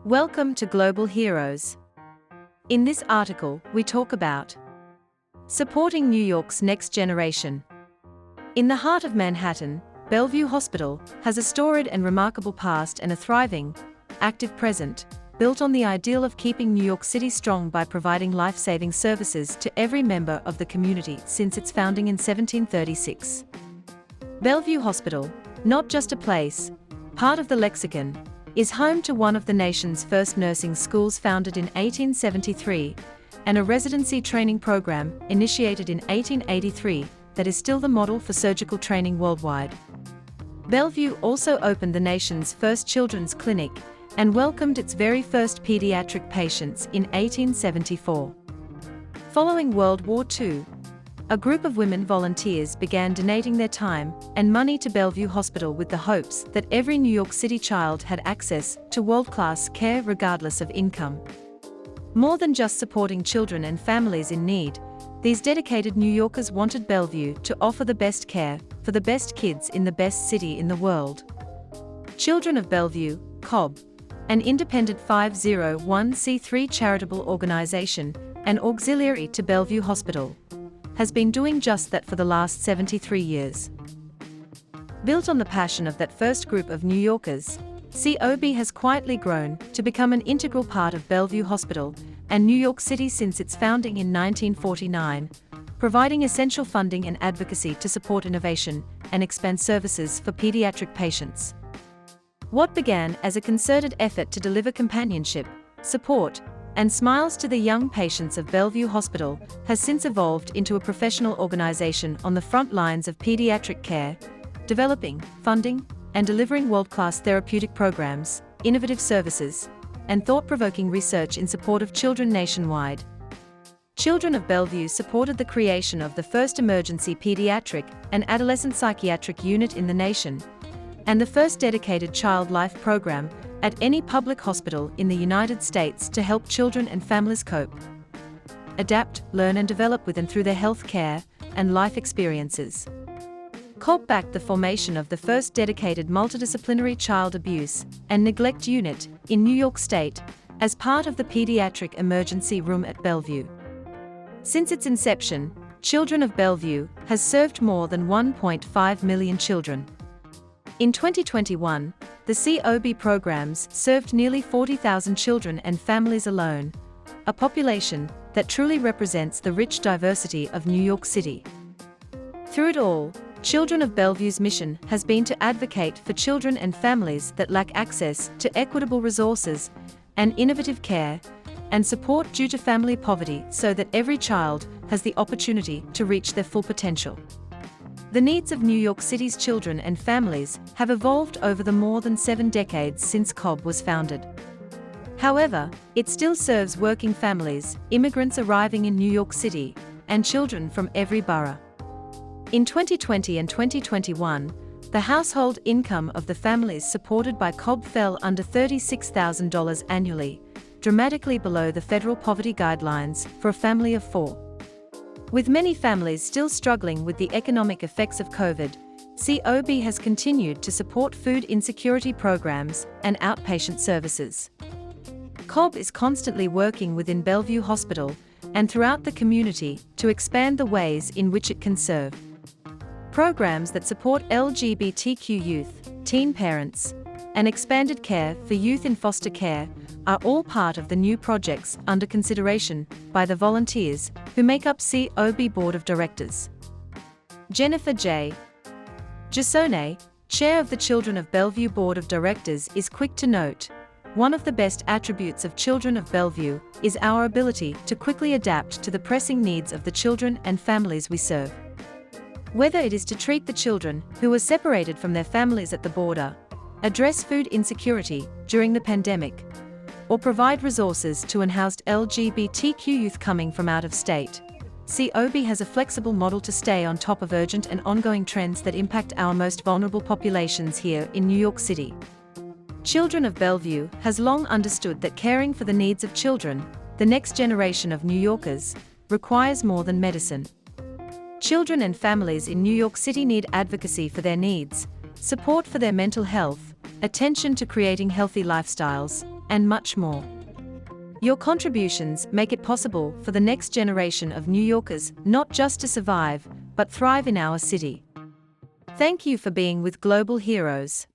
Welcome to Global Heroes. In this article, we talk about supporting New York's next generation. In the heart of Manhattan, Bellevue Hospital has a storied and remarkable past and a thriving, active present, built on the ideal of keeping New York City strong by providing life-saving services to every member of the community since its founding in 1736. Bellevue Hospital, not just a place, part of the lexicon, is home to one of the nation's first nursing schools founded in 1873, and a residency training program initiated in 1883 that is still the model for surgical training worldwide. Bellevue also opened the nation's first children's clinic and welcomed its very first pediatric patients in 1874. Following World War II, a group of women volunteers began donating their time and money to Bellevue Hospital with the hopes that every New York City child had access to world-class care regardless of income. More than just supporting children and families in need, these dedicated New Yorkers wanted Bellevue to offer the best care for the best kids in the best city in the world. Children of Bellevue, COB, an independent 501c3 charitable organization and auxiliary to Bellevue Hospital, has been doing just that for the last 73 years. Built on the passion of that first group of New Yorkers, COB has quietly grown to become an integral part of Bellevue Hospital and New York City since its founding in 1949, providing essential funding and advocacy to support innovation and expand services for pediatric patients. What began as a concerted effort to deliver companionship, support, and smiles to the young patients of Bellevue Hospital has since evolved into a professional organization on the front lines of pediatric care, developing, funding, and delivering world-class therapeutic programs, innovative services, and thought-provoking research in support of children nationwide. Children of Bellevue supported the creation of the first emergency pediatric and adolescent psychiatric unit in the nation, and the first dedicated child life program at any public hospital in the United States to help children and families cope, adapt, learn and develop with and through their health care and life experiences. COB backed the formation of the first dedicated multidisciplinary child abuse and neglect unit in New York State as part of the Pediatric Emergency Room at Bellevue. Since its inception, Children of Bellevue has served more than 1.5 million children. In 2021, the COB programs served nearly 40,000 children and families alone, a population that truly represents the rich diversity of New York City. Through it all, Children of Bellevue's mission has been to advocate for children and families that lack access to equitable resources and innovative care and support due to family poverty so that every child has the opportunity to reach their full potential. The needs of New York City's children and families have evolved over the more than 7 decades since COB was founded. However, it still serves working families, immigrants arriving in New York City, and children from every borough. In 2020 and 2021, the household income of the families supported by COB fell under $36,000 annually, dramatically below the federal poverty guidelines for a family of 4. With many families still struggling with the economic effects of COVID, COB has continued to support food insecurity programs and outpatient services. COB is constantly working within Bellevue Hospital and throughout the community to expand the ways in which it can serve. Programs that support LGBTQ youth, teen parents, and expanded care for youth in foster care are all part of the new projects under consideration by the volunteers who make up COB Board of Directors. Jennifer J. Jasone, chair of the Children of Bellevue Board of Directors, is quick to note, "One of the best attributes of Children of Bellevue is our ability to quickly adapt to the pressing needs of the children and families we serve. Whether it is to treat the children who were separated from their families at the border, address food insecurity during the pandemic, or provide resources to unhoused LGBTQ youth coming from out of state, COB has a flexible model to stay on top of urgent and ongoing trends that impact our most vulnerable populations here in New York City." Children of Bellevue has long understood that caring for the needs of children, the next generation of New Yorkers, requires more than medicine. Children and families in New York City need advocacy for their needs, support for their mental health, attention to creating healthy lifestyles, and much more. Your contributions make it possible for the next generation of New Yorkers not just to survive, but thrive in our city. Thank you for being with Global Heroes.